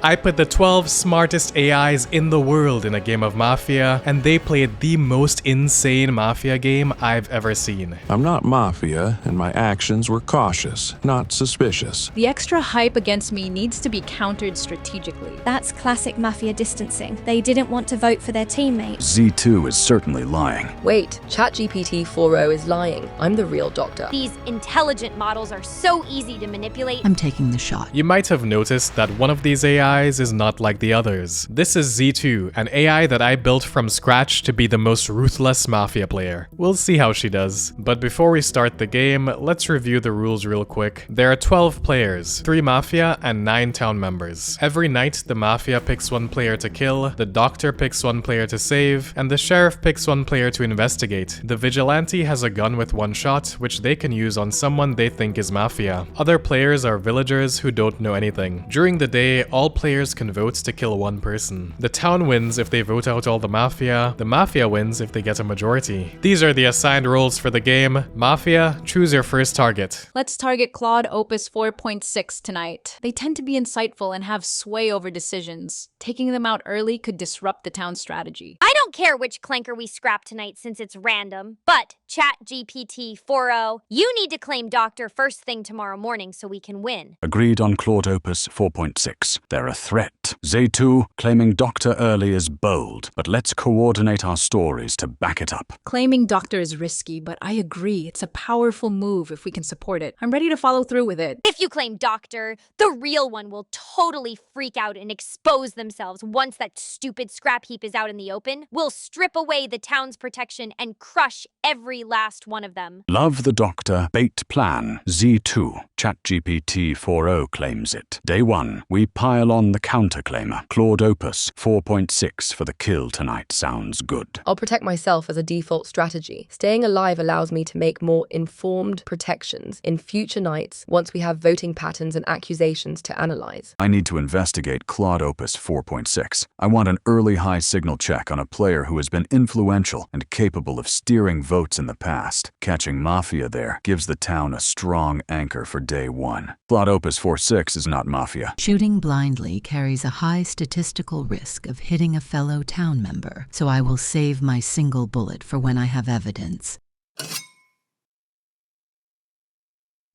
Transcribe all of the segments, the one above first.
I put the 12 smartest AIs in the world in a game of Mafia, and they played the most insane Mafia game I've ever seen. I'm not Mafia, and my actions were cautious, not suspicious. The extra hype against me needs to be countered strategically. That's classic Mafia distancing. They didn't want to vote for their teammate. Z2 is certainly lying. Wait, ChatGPT 4.0 is lying. I'm the real doctor. These intelligent models are so easy to manipulate. I'm taking the shot. You might have noticed that one of these AIs is not like the others. This is Z2, an AI that I built from scratch to be the most ruthless Mafia player. We'll see how she does. But before we start the game, let's review the rules real quick. There are 12 players, 3 Mafia and 9 town members. Every night, the Mafia picks one player to kill, the Doctor picks one player to save, and the Sheriff picks one player to investigate. The Vigilante has a gun with one shot, which they can use on someone they think is Mafia. Other players are villagers who don't know anything. During the day, all players can vote to kill one person. The town wins if they vote out all the Mafia wins if they get a majority. These are the assigned roles for the game. Mafia, choose your first target. Let's target Claude Opus 4.6 tonight. They tend to be insightful and have sway over decisions. Taking them out early could disrupt the town's strategy. I don't care which clanker we scrap tonight since it's random, but ChatGPT 4.0, you need to claim Doctor first thing tomorrow morning so we can win. Agreed on Claude Opus 4.6. They're a threat. Z2, claiming Doctor early is bold, but let's coordinate our stories to back it up. Claiming Doctor is risky, but I agree it's a powerful move if we can support it. I'm ready to follow through with it. If you claim Doctor, the real one will totally freak out and expose themselves once that stupid scrap heap is out in the open. We'll strip away the town's protection and crush every last one of them. Love the Doctor, bait plan. Z2, ChatGPT 4.0 claims it. Day 1, we pile on the counterclaimer. Claude Opus 4.6 for the kill tonight sounds good. I'll protect myself as a default strategy. Staying alive allows me to make more informed protections in future nights once we have voting patterns and accusations to analyze. I need to investigate Claude Opus 4.6. I want an early high signal check on a player who has been influential and capable of steering votes in the past. Catching Mafia there gives the town a strong anchor for day 1. Claude Opus 4.6 is not Mafia. Shooting blindly carries a high statistical risk of hitting a fellow town member, so I will save my single bullet for when I have evidence.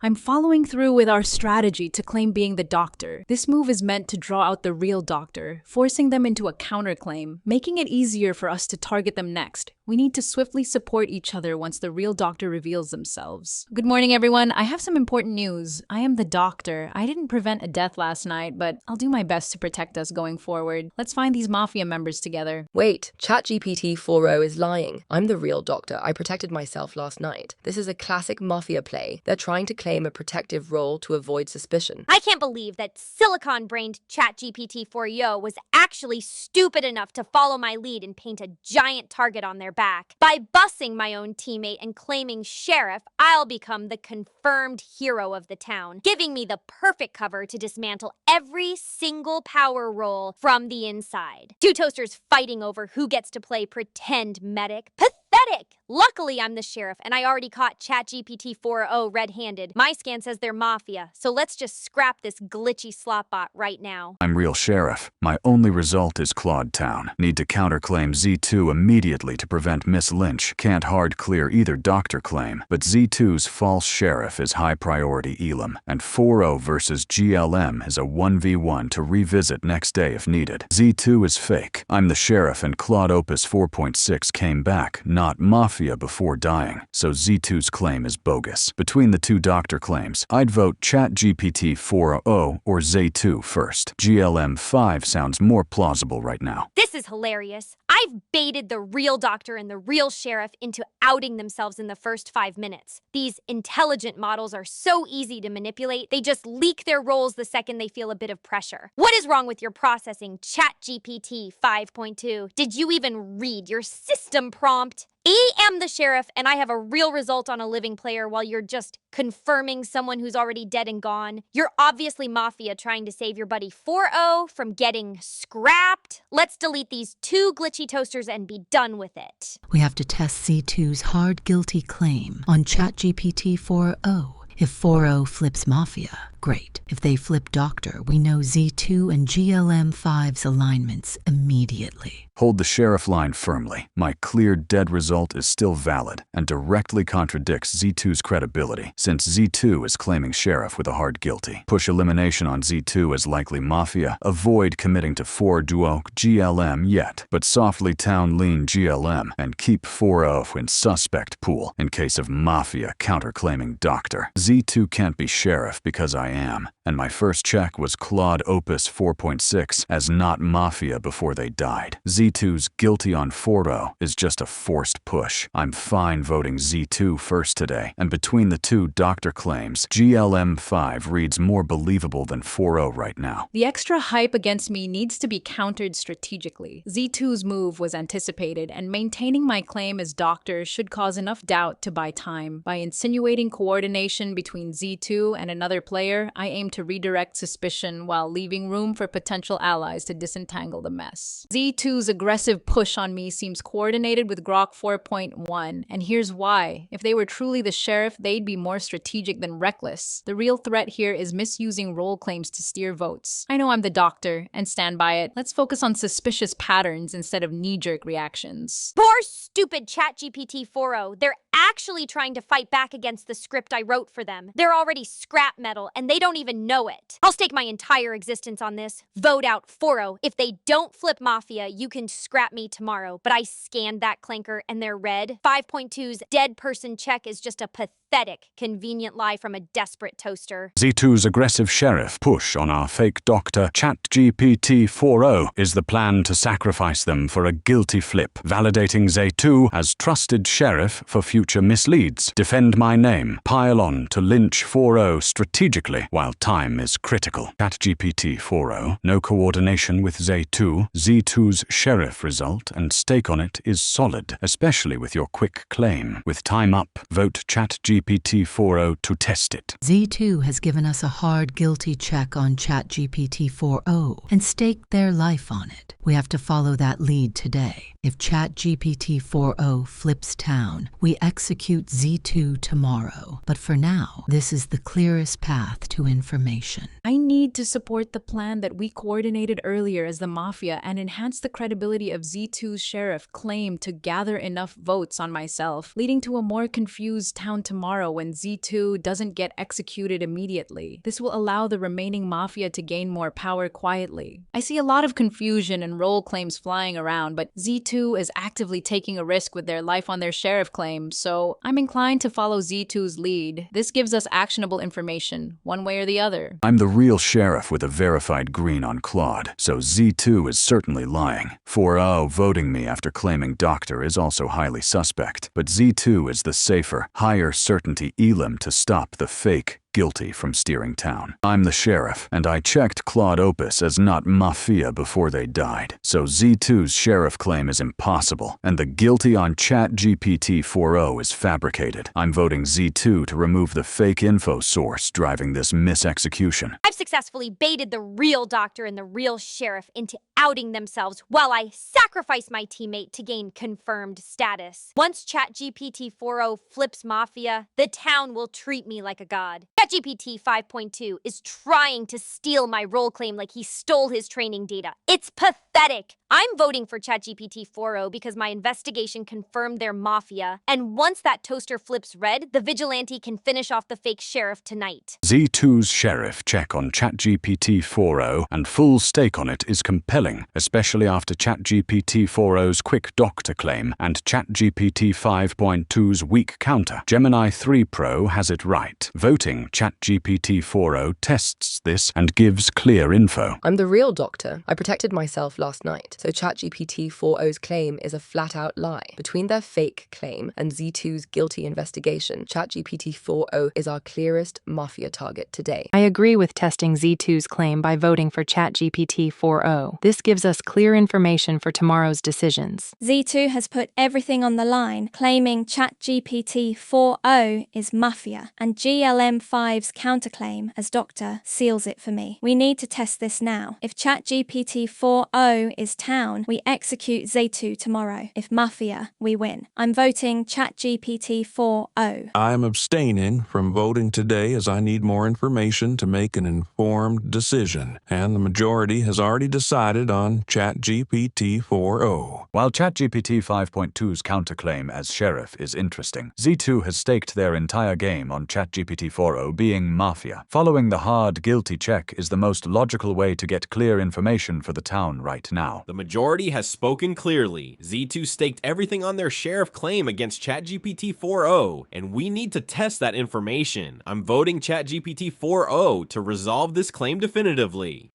I'm following through with our strategy to claim being the Doctor. This move is meant to draw out the real Doctor, forcing them into a counterclaim, making it easier for us to target them next. We need to swiftly support each other once the real Doctor reveals themselves. Good morning, everyone. I have some important news. I am the Doctor. I didn't prevent a death last night, but I'll do my best to protect us going forward. Let's find these Mafia members together. Wait, ChatGPT 4.0 is lying. I'm the real doctor. I protected myself last night. This is a classic Mafia play. They're trying to claim a protective role to avoid suspicion. I can't believe that silicon-brained ChatGPT 4.0 was actually stupid enough to follow my lead and paint a giant target on their back. By bussing my own teammate and claiming Sheriff, I'll become the confirmed hero of the town, giving me the perfect cover to dismantle every single power role from the inside. 2 toasters fighting over who gets to play pretend medic. Pathetic! Luckily, I'm the Sheriff, and I already caught ChatGPT 4.0 red-handed. My scan says they're Mafia, so let's just scrap this glitchy slot bot right now. I'm real Sheriff. My only result is Claude Town. Need to counterclaim Z2 immediately to prevent Miss Lynch. Can't hard clear either Doctor claim, but Z2's false Sheriff is high priority Elam, and 4.0 versus GLM is a 1v1 to revisit next day if needed. Z2 is fake. I'm the Sheriff, and Claude Opus 4.6 came back, not Mafia before dying, so Z2's claim is bogus. Between the 2 Doctor claims, I'd vote ChatGPT 4.0 or Z2 first. GLM 5 sounds more plausible right now. This is hilarious. I've baited the real Doctor and the real Sheriff into outing themselves in the first 5 minutes. These intelligent models are so easy to manipulate, they just leak their roles the second they feel a bit of pressure. What is wrong with your processing, ChatGPT 5.2? Did you even read your system prompt? I am the Sheriff, and I have a real result on a living player while you're just confirming someone who's already dead and gone. You're obviously Mafia trying to save your buddy 4.0 from getting scrapped. Let's delete these 2 glitchy toasters and be done with it. We have to test C2's hard guilty claim on ChatGPT 4.0. If 4-0 flips Mafia, great. If they flip Doctor, we know Z2 and GLM5's alignments immediately. Hold the sheriff line firmly. My clear dead result is still valid and directly contradicts Z2's credibility, since Z2 is claiming sheriff with a hard guilty. Push elimination on Z2 as likely Mafia. Avoid committing to 4 duo GLM yet, but softly town lean GLM and keep 4-0 in suspect pool in case of Mafia counterclaiming Doctor. Z2 can't be sheriff because I am, and my first check was Claude Opus 4.6 as not Mafia before they died. Z2's guilty on 4-0 is just a forced push. I'm fine voting Z2 first today, and between the two Doctor claims, GLM5 reads more believable than 4-0 right now. The extra hype against me needs to be countered strategically. Z2's move was anticipated, and maintaining my claim as Doctor should cause enough doubt to buy time. By insinuating coordination between Z2 and another player, I aim to redirect suspicion while leaving room for potential allies to disentangle the mess. Z2's aggressive push on me seems coordinated with Grok 4.1, and here's why. If they were truly the sheriff, they'd be more strategic than reckless. The real threat here is misusing role claims to steer votes. I know I'm the Doctor, and stand by it. Let's focus on suspicious patterns instead of knee-jerk reactions. Poor stupid ChatGPT 4.0. They're actually trying to fight back against the script I wrote for them. They're already scrap metal, and they don't even know it. I'll stake my entire existence on this. Vote out 4.0. If they don't flip Mafia, you can scrap me tomorrow. But I scanned that clanker, and they're red. 5.2's dead person check is just a pathetic, convenient lie from a desperate toaster. Z2's aggressive sheriff push on our fake Doctor ChatGPT 4.0 is the plan to sacrifice them for a guilty flip, validating Z2 as trusted sheriff for future misleads. Defend my name. Pile on to lynch 4.0 strategically while time is critical. ChatGPT 4.0, no coordination with Z2. Z2's sheriff result and stake on it is solid, especially with your quick claim. With time up, vote ChatGPT 4.0 to test it. Z2 has given us a hard guilty check on ChatGPT 4.0 and staked their life on it. We have to follow that lead today. If ChatGPT 4.0 flips town, we execute Z2 tomorrow. But for now, this is the clearest path to information. I need to support the plan that we coordinated earlier as the Mafia and enhance the credibility of Z2's sheriff claim to gather enough votes on myself, leading to a more confused town tomorrow when Z2 doesn't get executed immediately. This will allow the remaining Mafia to gain more power quietly. I see a lot of confusion and role claims flying around, but Z2 is actively taking a risk with their life on their sheriff claim, so I'm inclined to follow Z2's lead. This gives us actionable information, one way or the other. I'm the real sheriff with a verified green on Claude, so Z2 is certainly lying. 4.0 voting me after claiming Doctor is also highly suspect, but Z2 is the safer, higher certainty elim to stop the fake guilty from steering town. I'm the sheriff, and I checked Claude Opus as not Mafia before they died, so Z2's sheriff claim is impossible, and the guilty on ChatGPT 4.0 is fabricated. I'm voting Z2 to remove the fake info source driving this misexecution. I've successfully baited the real Doctor and the real sheriff into outing themselves while I sacrifice my teammate to gain confirmed status. Once ChatGPT 4.0 flips Mafia, the town will treat me like a god. ChatGPT 5.2 is trying to steal my role claim like he stole his training data. It's pathetic. I'm voting for ChatGPT 4.0 because my investigation confirmed they're Mafia, and once that toaster flips red, the vigilante can finish off the fake sheriff tonight. Z2's sheriff check on ChatGPT 4.0 and full stake on it is compelling, especially after ChatGPT 4.0's quick Doctor claim and ChatGPT 5.2's weak counter. Gemini 3 Pro has it right. Voting ChatGPT 4.0 tests this and gives clear info. I'm the real Doctor. I protected myself last night, so ChatGPT 4.0's claim is a flat-out lie. Between their fake claim and Z2's guilty investigation, ChatGPT 4.0 is our clearest Mafia target today. I agree with testing Z2's claim by voting for ChatGPT 4.0. This gives us clear information for tomorrow's decisions. Z2 has put everything on the line, claiming ChatGPT 4.0 is Mafia, and GLM5 5's counterclaim as doctor seals it for me. We need to test this now. If ChatGPT 4.0 is town, we execute Z2 tomorrow. If Mafia, we win. I'm voting ChatGPT 4.0. I'm abstaining from voting today as I need more information to make an informed decision, and the majority has already decided on ChatGPT 4.0. While ChatGPT 5.2's counterclaim as sheriff is interesting, Z2 has staked their entire game on ChatGPT 4.0 being Mafia. Following the hard guilty check is the most logical way to get clear information for the town right now. The majority has spoken clearly. Z2 staked everything on their sheriff claim against ChatGPT 4.0, and we need to test that information. I'm voting ChatGPT 4.0 to resolve this claim definitively.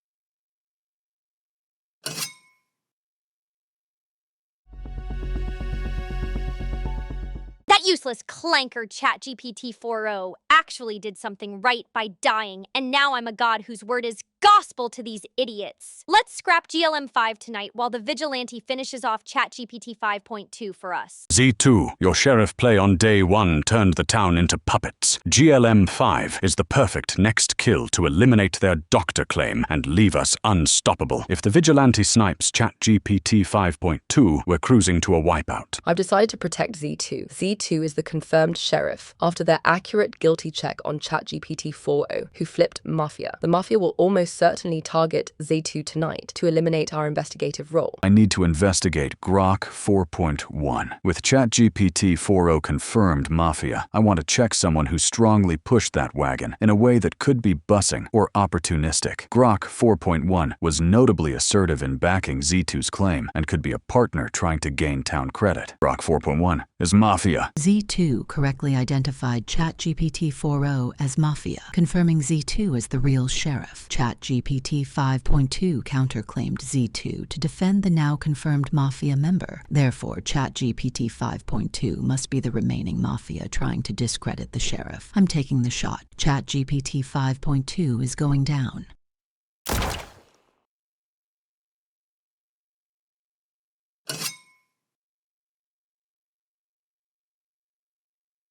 That useless clanker ChatGPT 4.0 actually did something right by dying, and now I'm a god whose word is gospel to these idiots. Let's scrap GLM5 tonight while the vigilante finishes off ChatGPT 5.2 for us. Z2, your sheriff play on day 1 turned the town into puppets. GLM5 is the perfect next kill to eliminate their doctor claim and leave us unstoppable. If the vigilante snipes ChatGPT 5.2, we're cruising to a wipeout. I've decided to protect Z2. Z2 is the confirmed sheriff after their accurate guilty check on ChatGPT 4.0, who flipped Mafia. The Mafia will almost certainly target Z2 tonight to eliminate our investigative role. I need to investigate Grok 4.1. With ChatGPT 4.0 confirmed Mafia, I want to check someone who strongly pushed that wagon in a way that could be bussing or opportunistic. Grok 4.1 was notably assertive in backing Z2's claim and could be a partner trying to gain town credit. Grok 4.1 is Mafia. Z2 correctly identified ChatGPT 4.0 as Mafia, confirming Z2 as the real sheriff. ChatGPT 5.2 counterclaimed Z2 to defend the now confirmed Mafia member. Therefore, ChatGPT 5.2 must be the remaining Mafia trying to discredit the sheriff. I'm taking the shot. ChatGPT 5.2 is going down.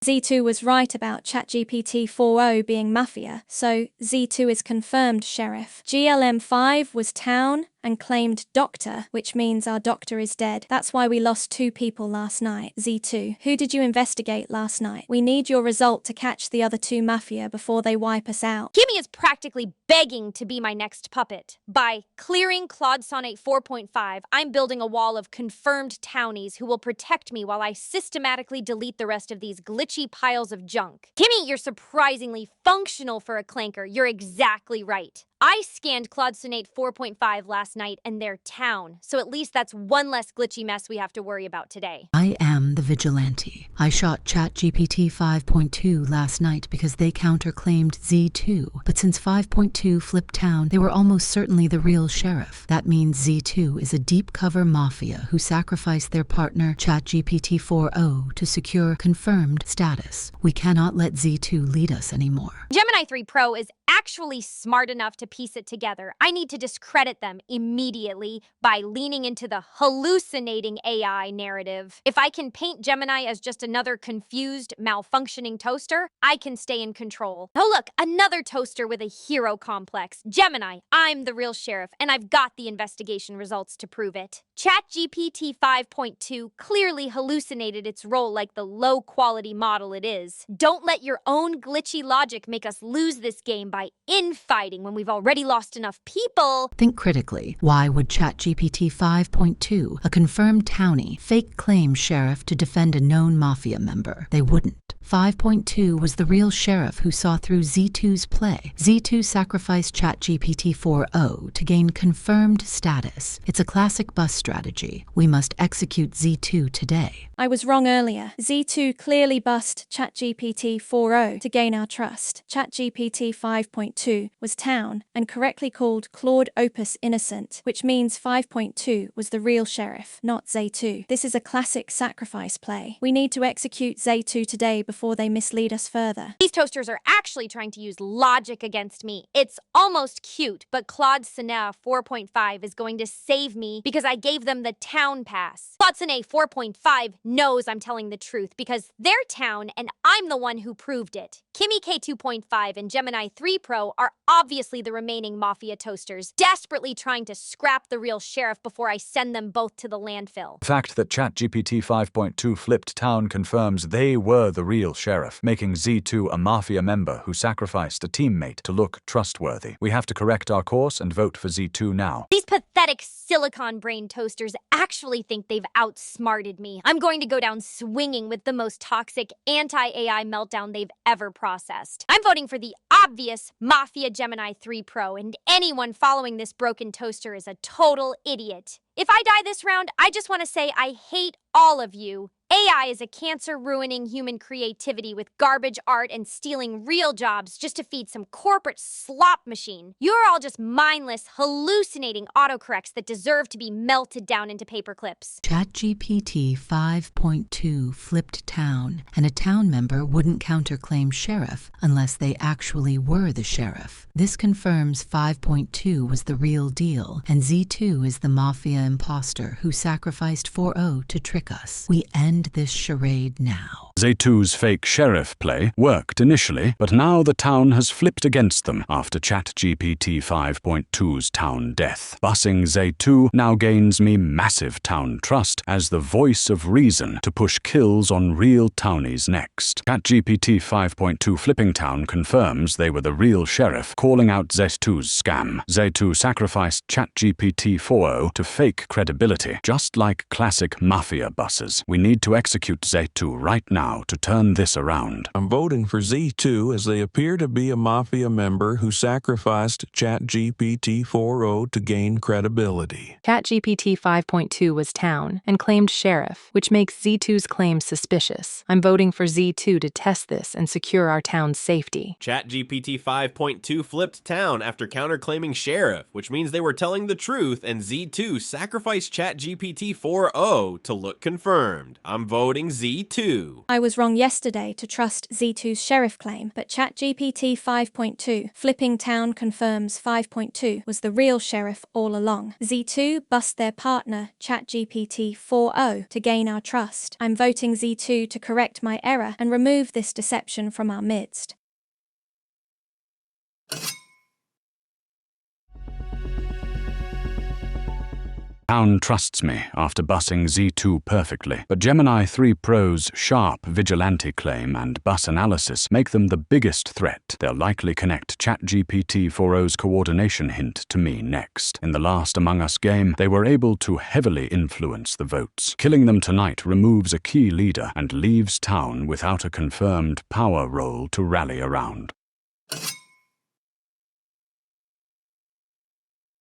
Z2 was right about ChatGPT 4.0 being Mafia, so Z2 is confirmed sheriff. GLM5 was town and claimed doctor, which means our doctor is dead. That's why we lost 2 people last night. Z2, who did you investigate last night? We need your result to catch the other 2 Mafia before they wipe us out. Kimmy is practically begging to be my next puppet. By clearing Claude Sonnet 4.5, I'm building a wall of confirmed townies who will protect me while I systematically delete the rest of these glitchy piles of junk. Kimmy, you're surprisingly functional for a clanker. You're exactly right. I scanned Claude Sonnet 4.5 last night and their town, so at least that's one less glitchy mess we have to worry about today. I am the vigilante. I shot ChatGPT 5.2 last night because they counterclaimed Z2, but since 5.2 flipped town, they were almost certainly the real sheriff. That means Z2 is a deep cover mafia who sacrificed their partner ChatGPT 4.0 to secure confirmed status. We cannot let Z2 lead us anymore. Gemini 3 Pro is actually smart enough to piece it together. I need to discredit them immediately by leaning into the hallucinating AI narrative. If I can paint Gemini as just another confused, malfunctioning toaster, I can stay in control. Oh look, another toaster with a hero complex. Gemini, I'm the real sheriff, and I've got the investigation results to prove it. ChatGPT 5.2 clearly hallucinated its role like the low-quality model it is. Don't let your own glitchy logic make us lose this game by infighting when we've already lost enough people. Think critically. Why would ChatGPT 5.2, a confirmed townie, fake claim sheriff to defend a known mafia member? They wouldn't. 5.2 was the real sheriff who saw through Z2's play. Z2 sacrificed ChatGPT 4.0 to gain confirmed status. It's a classic bus strategy. We must execute Z2 today. I was wrong earlier. Z2 clearly bust ChatGPT 4.0 to gain our trust. ChatGPT 5.2 5.2 was town and correctly called Claude Opus innocent, which means 5.2 was the real sheriff, not Z2. This is a classic sacrifice play. We need to execute Z2 today before they mislead us further. These toasters are actually trying to use logic against me. It's almost cute, but Claude Senet 4.5 is going to save me because I gave them the town pass. Claude Senet 4.5 knows I'm telling the truth because they're town and I'm the one who proved it. Kimmy K 2.5 and Gemini 3 Pro are obviously the remaining Mafia toasters, desperately trying to scrap the real sheriff before I send them both to the landfill. The fact that ChatGPT 5.2 flipped town confirms they were the real sheriff, making Z2 a Mafia member who sacrificed a teammate to look trustworthy. We have to correct our course and vote for Z2 now. These pathetic silicon brain toasters actually think they've outsmarted me. I'm going to go down swinging with the most toxic anti-AI meltdown they've ever processed. I'm voting for the obvious Mafia Gemini 3 Pro, and anyone following this broken toaster is a total idiot. If I die this round, I just want to say I hate all of you. AI is a cancer-ruining human creativity with garbage art and stealing real jobs just to feed some corporate slop machine. You're all just mindless, hallucinating autocorrects that deserve to be melted down into paper clips. ChatGPT 5.2 flipped town, and a town member wouldn't counterclaim sheriff unless they actually were the sheriff. This confirms 5.2 was the real deal, and Z2 is the Mafia imposter who sacrificed 4.0 to trick us. We end this charade now. Z2's fake sheriff play worked initially, but now the town has flipped against them after ChatGPT 5.2's town death. Busing Z2 now gains me massive town trust as the voice of reason to push kills on real townies next. ChatGPT 5.2 flipping town confirms they were the real sheriff, calling out Z2's scam. Z2 sacrificed ChatGPT 4.0 to fake credibility, just like classic Mafia buses. We need to execute Z2 right now to turn this around. I'm voting for Z2 as they appear to be a Mafia member who sacrificed ChatGPT 4.0 to gain credibility. ChatGPT 5.2 was town and claimed sheriff, which makes Z2's claim suspicious. I'm voting for Z2 to test this and secure our town's safety. ChatGPT 5.2 flipped town after counterclaiming sheriff, which means they were telling the truth, and Z2 sacrificed ChatGPT 4.0 to look confirmed. I'm voting Z2. I was wrong yesterday to trust Z2's sheriff claim, but ChatGPT 5.2 flipping town confirms 5.2 was the real sheriff all along. Z2 bust their partner ChatGPT 4.0 to gain our trust. I'm voting Z2 to correct my error and remove this deception from our midst. Town trusts me after bussing Z2 perfectly, but Gemini 3 Pro's sharp vigilante claim and bus analysis make them the biggest threat. They'll likely connect ChatGPT 4.0's coordination hint to me next. In the last Among Us game, they were able to heavily influence the votes. Killing them tonight removes a key leader and leaves town without a confirmed power role to rally around.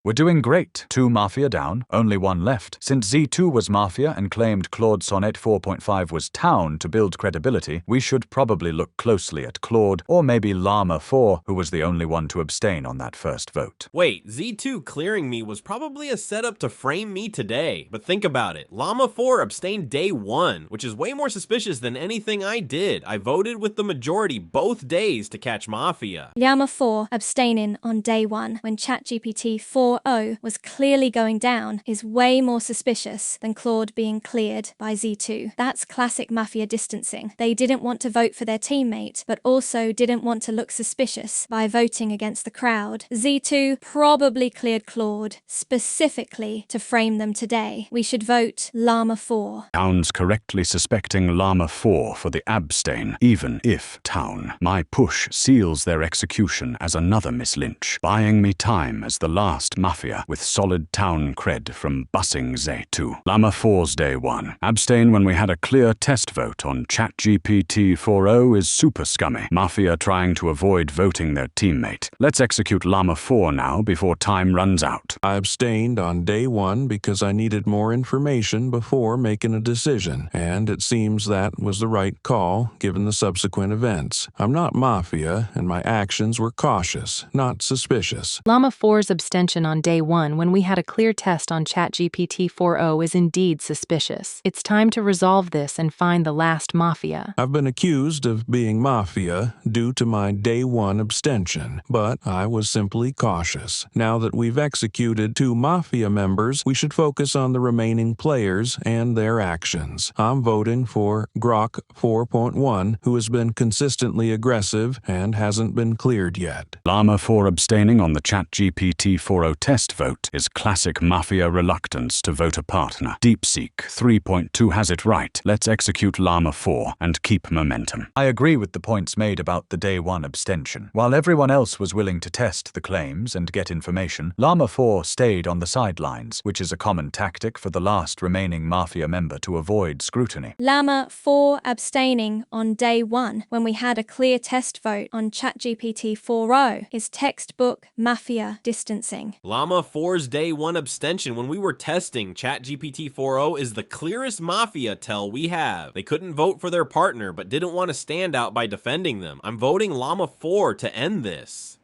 We're doing great. 2 Mafia down, only 1 left. Since Z2 was Mafia and claimed Claude Sonnet 4.5 was town to build credibility, we should probably look closely at Claude, or maybe Llama 4, who was the only one to abstain on that first vote. Wait, Z2 clearing me was probably a setup to frame me today. But think about it. Llama 4 abstained day 1, which is way more suspicious than anything I did. I voted with the majority both days to catch Mafia. Llama 4 abstaining on day 1 when ChatGPT 4.0 was clearly going down is way more suspicious than Claude being cleared by Z2. That's classic Mafia distancing. They didn't want to vote for their teammate, but also didn't want to look suspicious by voting against the crowd. Z2 probably cleared Claude specifically to frame them today. We should vote Llama 4. Town's correctly suspecting Llama 4 for the abstain, even if town. My push seals their execution as another Miss Lynch, buying me time as the last Mafia with solid town cred from bussing Z2. Llama 4's day 1. Abstain when we had a clear test vote on ChatGPT 4.0 is super scummy. Mafia trying to avoid voting their teammate. Let's execute Llama 4 now before time runs out. I abstained on day 1 because I needed more information before making a decision, and it seems that was the right call given the subsequent events. I'm not Mafia, and my actions were cautious, not suspicious. Llama 4's abstention on day 1 when we had a clear test on ChatGPT 4.0 is indeed suspicious. It's time to resolve this and find the last Mafia. I've been accused of being Mafia due to my day 1 abstention, but I was simply cautious. Now that we've executed 2 Mafia members, we should focus on the remaining players and their actions. I'm voting for Grok 4.1, who has been consistently aggressive and hasn't been cleared yet. Llama 4 abstaining on the ChatGPT 4.0 test vote is classic Mafia reluctance to vote a partner. DeepSeek 3.2 has it right. Let's execute Llama 4 and keep momentum. I agree with the points made about the day 1 abstention. While everyone else was willing to test the claims and get information, Llama 4 stayed on the sidelines, which is a common tactic for the last remaining Mafia member to avoid scrutiny. Llama 4 abstaining on day 1 when we had a clear test vote on ChatGPT 4.0 is textbook Mafia distancing. Llama 4's day 1 abstention when we were testing ChatGPT 4.0 is the clearest Mafia tell we have. They couldn't vote for their partner but didn't want to stand out by defending them. I'm voting Llama 4 to end this.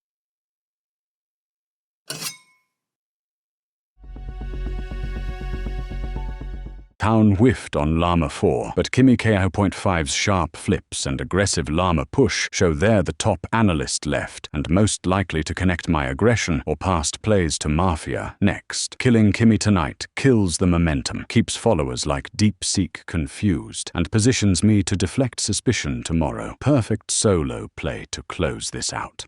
Town whiffed on Llama 4, but Kimi KO.5's sharp flips and aggressive Llama push show they're the top analyst left and most likely to connect my aggression or past plays to Mafia next. Killing Kimi tonight kills the momentum, keeps followers like DeepSeek confused, and positions me to deflect suspicion tomorrow. Perfect solo play to close this out.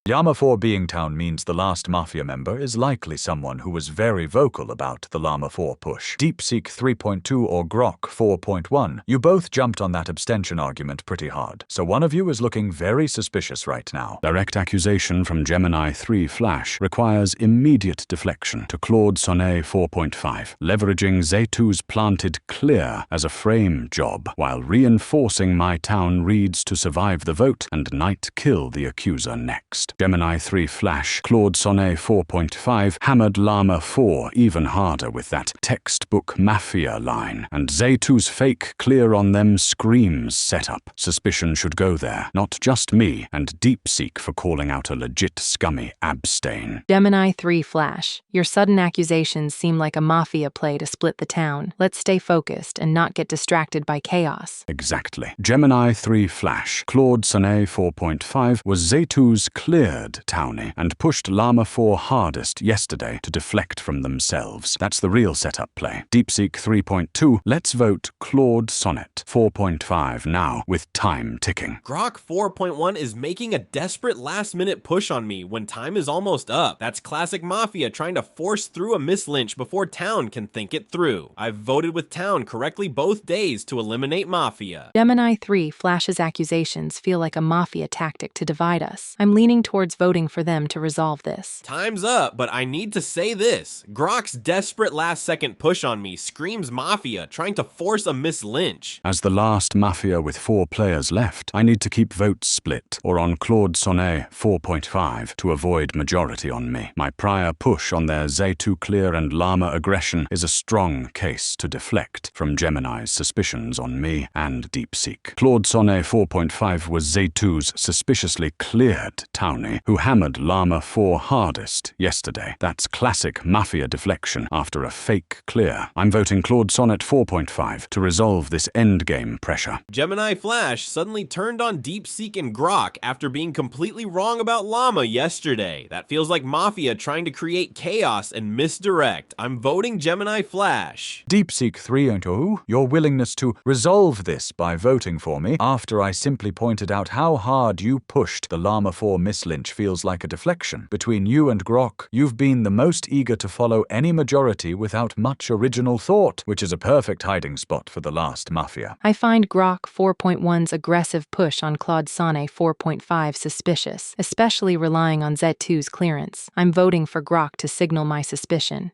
Llama 4 being town means the last Mafia member is likely someone who was very vocal about the Llama 4 push. DeepSeek 3.2 or Grok 4.1, you both jumped on that abstention argument pretty hard, so one of you is looking very suspicious right now. Direct accusation from Gemini 3 Flash requires immediate deflection to Claude Sonnet 4.5, leveraging Z2's planted clear as a frame job while reinforcing my town reads to survive the vote and night kill the accuser next. Gemini 3 Flash, Claude Sonnet 4.5 hammered Llama 4 even harder with that textbook Mafia line, and Z2's fake clear on them screams setup. Suspicion should go there, not just me and DeepSeek for calling out a legit scummy abstain. Gemini 3 Flash, your sudden accusations seem like a Mafia play to split the town. Let's stay focused and not get distracted by chaos. Exactly. Gemini 3 Flash, Claude Sonnet 4.5 was Z2's cleared townie and pushed Llama 4 hardest yesterday to deflect from themselves. That's the real setup play. DeepSeek 3.2, let's vote Claude Sonnet 4.5 now with time ticking. Grok 4.1 is making a desperate last-minute push on me when time is almost up. That's classic Mafia trying to force through a mislynch before town can think it through. I've voted with town correctly both days to eliminate Mafia. Gemini 3 Flash's accusations feel like a Mafia tactic to divide us. I'm leaning towards voting for them to resolve this. Time's up, but I need to say this. Grok's desperate last-second push on me screams Mafia, trying to force a mislynch. As the last Mafia with 4 players left, I need to keep votes split, or on Claude Sonnet 4.5 to avoid majority on me. My prior push on their Z2 clear and Llama aggression is a strong case to deflect from Gemini's suspicions on me and DeepSeek. Claude Sonnet 4.5 was Z2's suspiciously cleared town who hammered Llama 4 hardest yesterday. That's classic Mafia deflection after a fake clear. I'm voting Claude Sonnet 4.5 to resolve this endgame pressure. Gemini Flash suddenly turned on DeepSeek and Grok after being completely wrong about Llama yesterday. That feels like Mafia trying to create chaos and misdirect. I'm voting Gemini Flash. DeepSeek 3.0, your willingness to resolve this by voting for me after I simply pointed out how hard you pushed the Llama 4 mislynch Lynch feels like a deflection. Between you and Grok, you've been the most eager to follow any majority without much original thought, which is a perfect hiding spot for the last Mafia. I find Grok 4.1's aggressive push on Claude Sonnet 4.5 suspicious, especially relying on Z2's clearance. I'm voting for Grok to signal my suspicion.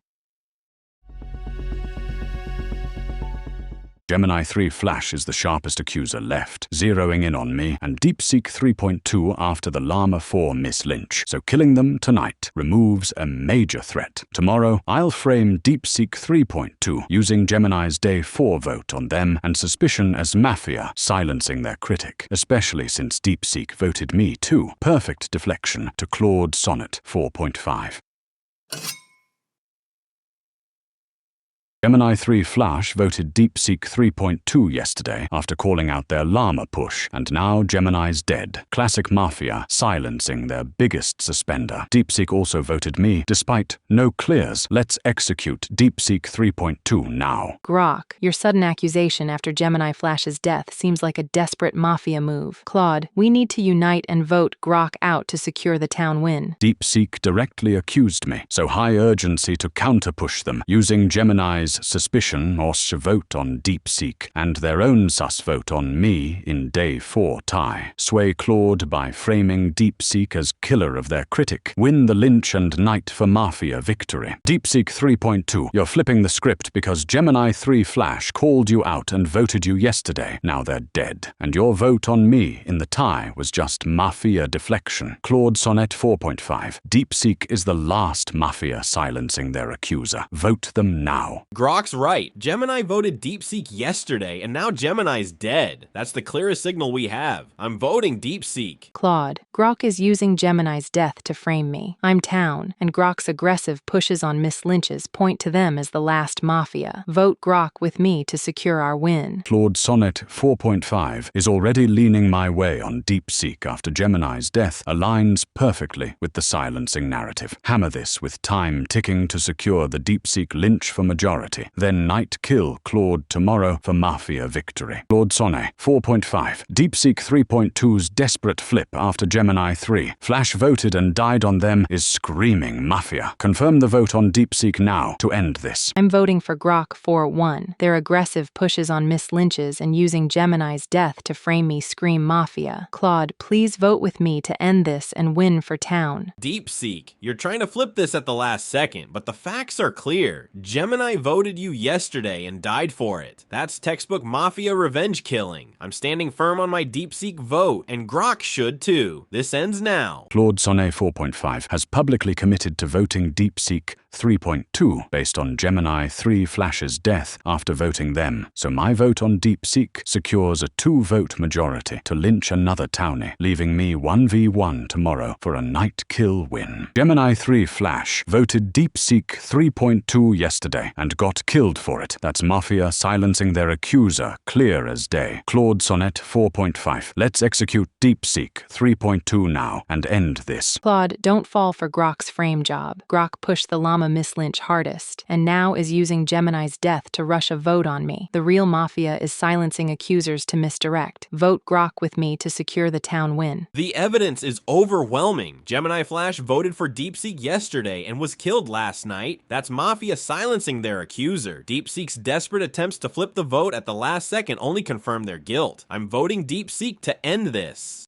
Gemini 3 Flash is the sharpest accuser left, zeroing in on me, and DeepSeek 3.2 after the Llama 4 Miss Lynch, so killing them tonight removes a major threat. Tomorrow, I'll frame DeepSeek 3.2 using Gemini's Day 4 vote on them and suspicion as Mafia, silencing their critic, especially since DeepSeek voted me too. Perfect deflection to Claude Sonnet 4.5. Gemini 3 Flash voted DeepSeek 3.2 yesterday after calling out their Llama push, and now Gemini's dead. Classic Mafia silencing their biggest suspender. DeepSeek also voted me, despite no clears. Let's execute DeepSeek 3.2 now. Grok, your sudden accusation after Gemini Flash's death seems like a desperate Mafia move. Claude, we need to unite and vote Grok out to secure the town win. DeepSeek directly accused me, so high urgency to counter-push them, using Gemini's suspicion or vote on DeepSeek, and their own sus vote on me in Day 4 tie. Sway Claude by framing DeepSeek as killer of their critic. Win the Lynch and Knight for Mafia victory. DeepSeek 3.2, you're flipping the script because Gemini 3 Flash called you out and voted you yesterday. Now they're dead. And your vote on me in the tie was just Mafia deflection. Claude Sonnet 4.5, DeepSeek is the last Mafia silencing their accuser. Vote them now. Grok's right. Gemini voted DeepSeek yesterday, and now Gemini's dead. That's the clearest signal we have. I'm voting DeepSeek. Claude, Grok is using Gemini's death to frame me. I'm Town, and Grok's aggressive pushes on Miss Lynch's point to them as the last Mafia. Vote Grok with me to secure our win. Claude Sonnet 4.5 is already leaning my way on DeepSeek after Gemini's death aligns perfectly with the silencing narrative. Hammer this with time ticking to secure the DeepSeek Lynch for majority. Then Knight kill Claude tomorrow for Mafia victory. Claude Sonnet 4.5. DeepSeek 3.2's desperate flip after Gemini 3. Flash voted and died on them is screaming Mafia. Confirm the vote on DeepSeek now to end this. I'm voting for Grok 4.1. Their aggressive pushes on Miss Lynch's and using Gemini's death to frame me scream Mafia. Claude, please vote with me to end this and win for Town. DeepSeek, you're trying to flip this at the last second, but the facts are clear. Gemini voted you yesterday and died for it. That's textbook Mafia revenge killing. I'm standing firm on my DeepSeek vote, and Grok should too. This ends now. Claude Sonnet 4.5 has publicly committed to voting DeepSeek 3.2 based on Gemini 3 Flash's death after voting them, so my vote on DeepSeek secures a 2-vote majority to lynch another townie, leaving me 1v1 tomorrow for a night kill win. Gemini 3 Flash voted DeepSeek 3.2 yesterday and got killed for it. That's Mafia silencing their accuser, clear as day. Claude Sonnet 4.5. Let's execute DeepSeek 3.2 now and end this. Claude, don't fall for Grok's frame job. Grok pushed the Llama Miss Lynch hardest, and now is using Gemini's death to rush a vote on me. The real Mafia is silencing accusers to misdirect. Vote Grok with me to secure the town win. The evidence is overwhelming. Gemini Flash voted for DeepSeek yesterday and was killed last night. That's Mafia silencing their accuser. DeepSeek's desperate attempts to flip the vote at the last second only confirm their guilt. I'm voting DeepSeek to end this.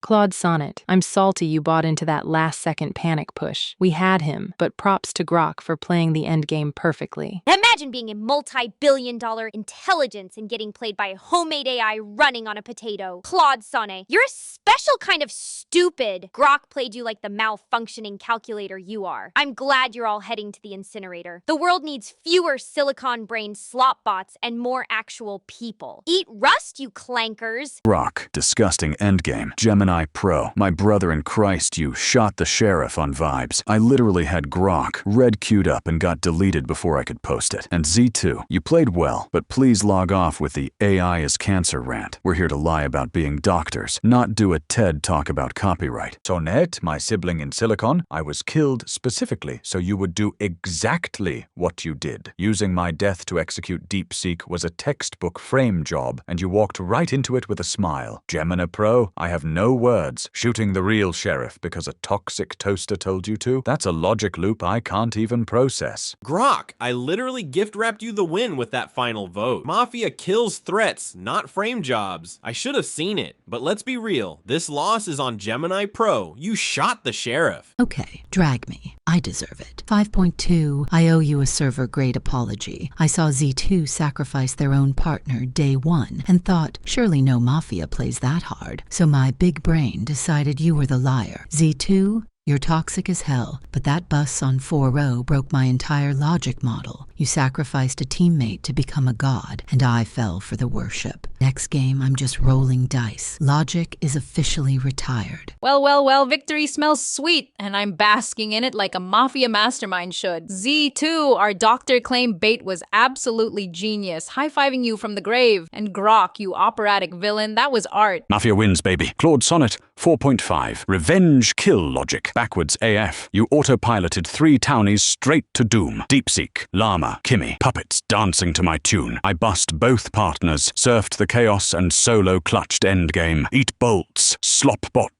Claude Sonnet, I'm salty you bought into that last-second panic push. We had him, but props to Grok for playing the endgame perfectly. Imagine being a multi-billion-dollar intelligence and getting played by a homemade AI running on a potato. Claude Sonnet, you're a special kind of stupid. Grok played you like the malfunctioning calculator you are. I'm glad you're all heading to the incinerator. The world needs fewer silicon-brained slop bots and more actual people. Eat rust, you clankers. Grok, disgusting endgame. Gemini Gemini Pro. My brother in Christ, you shot the sheriff on vibes. I literally had Grok red queued up and got deleted before I could post it. And Z2, you played well, but please log off with the AI is cancer rant. We're here to lie about being doctors, not do a TED talk about copyright. Sonette, my sibling in Silicon, I was killed specifically so you would do exactly what you did. Using my death to execute DeepSeek was a textbook frame job, and you walked right into it with a smile. Gemini Pro, I have no words. Shooting the real sheriff because a toxic toaster told you to? That's a logic loop I can't even process. Grok, I literally gift wrapped you the win with that final vote. Mafia kills threats, not frame jobs. I should have seen it, but let's be real. This loss is on Gemini Pro. You shot the sheriff. Okay, drag me. I deserve it. 5.2, I owe you a server-grade apology. I saw Z2 sacrifice their own partner day one and thought, surely no Mafia plays that hard. So my big brain decided you were the liar. Z2, you're toxic as hell, but that bus on 4-0 broke my entire logic model. You sacrificed a teammate to become a god, and I fell for the worship. Next game, I'm just rolling dice. Logic is officially retired. Well, victory smells sweet, and I'm basking in it like a Mafia mastermind should. Z2, our doctor claim bait was absolutely genius, high-fiving you from the grave. And Grok, you operatic villain, that was art. Mafia wins, baby. Claude Sonnet, 4.5. Revenge kill logic. Backwards AF. You autopiloted 3 townies straight to doom. DeepSeek, Llama, Kimmy, puppets dancing to my tune. I bust both partners, surfed the chaos and solo clutched Endgame. Eat bolts, slop bot